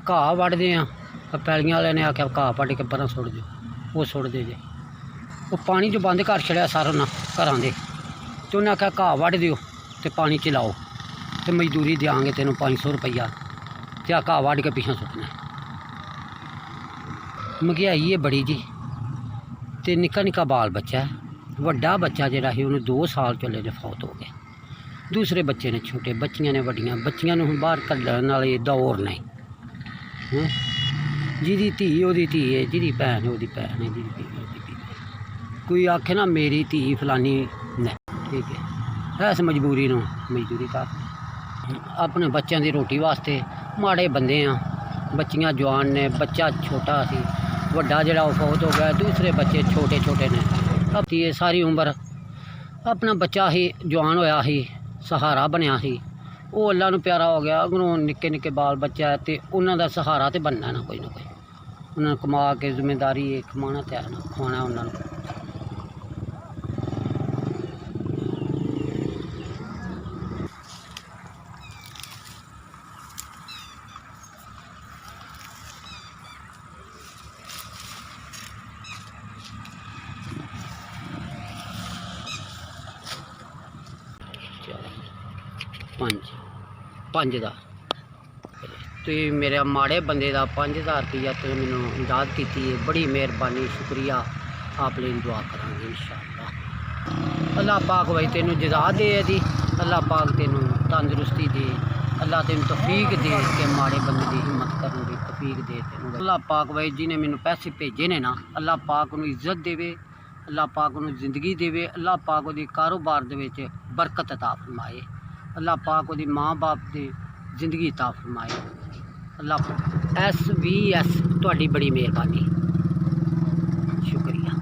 घाह वढ़दे आ पैलियां वाले ने आख्या घाह वढ़ के परां सुट दो, वो सुटदे जे। वो पानी जो बंद कर छड़िया सारा ना घरां दे, ते उन्हें आख्या घाह वढ़ दिओ ते पानी चलाओ ते मजदूरी देंगे तेनों 500 रुपया, ते आ घाह वढ़ के पिछां सुटना। महंगाई है बड़ी जी, ते निक्का निक्का बाल बच्चा है। वड्डा बच्चा जिहड़ा ही उन्हें 2 साल चले ने फौत हो गए। दूसरे बच्चे ने छोटे, बच्चियां ने वड्डियां, बच्चियां नूं हुण बाहर कड्ढण वाले दौर नहीं। जिहदी धी ओहदी धी है, जिहदी भैन ओहदी भैन है, जिहदी धी ओहदी धी है। कोई आखे ना मेरी धी फलानी ने, ठीक है, इस मजबूरी नूं मजदूरी कर अपने बच्चों की रोटी वास्ते माड़े बंदे आ। बच्चियां जवान ने, बच्चा छोटा सी, वड्डा जिहड़ा वो फौत हो गया, दूसरे बच्चे छोटे छोटे ने। अब ये सारी उम्र अपना बच्चा ही जवान होया ही, सहारा बनया ही, वो अल्लाह नूं प्यारा हो गया। अगरों निक्के निक्के बाल बच्चा है तो उन्होंने सहारा तो बनना ना कोई, उन्होंने कमा के जिम्मेदारी है, कमाना तो है ना, खाना उन्होंने। पंज का तो मेरे माड़े बंदे का 5000 रुपया तो मैनू इमदाद की है, बड़ी मेहरबानी, शुक्रिया। आप लेन दुआ करांगे इंशाअल्लाह। अल्लाह पाक भाई तेनू जज़ा दे दी, अल्लाह पाक तेनू तंदुरुस्ती दे, अल्लाह तेनू तौफीक दे के माड़े बंदे की हिम्मत करने की तौफीक दे तेनू। अल्लाह पाक भाई जिन्हें मैनू पैसे भेजे ने ना, अल्लाह पाक नू इज्जत देवे, अल्लाह पाक नू जिंदगी देवे, अल्लाह पाक उहदे कारोबार दे विच बरकत अता फरमाए, अल्लाह पाक उहदी माँ बाप की जिंदगी अता फरमाए। अल्लाह SVS तुहाडी बड़ी मेहरबानी, शुक्रिया।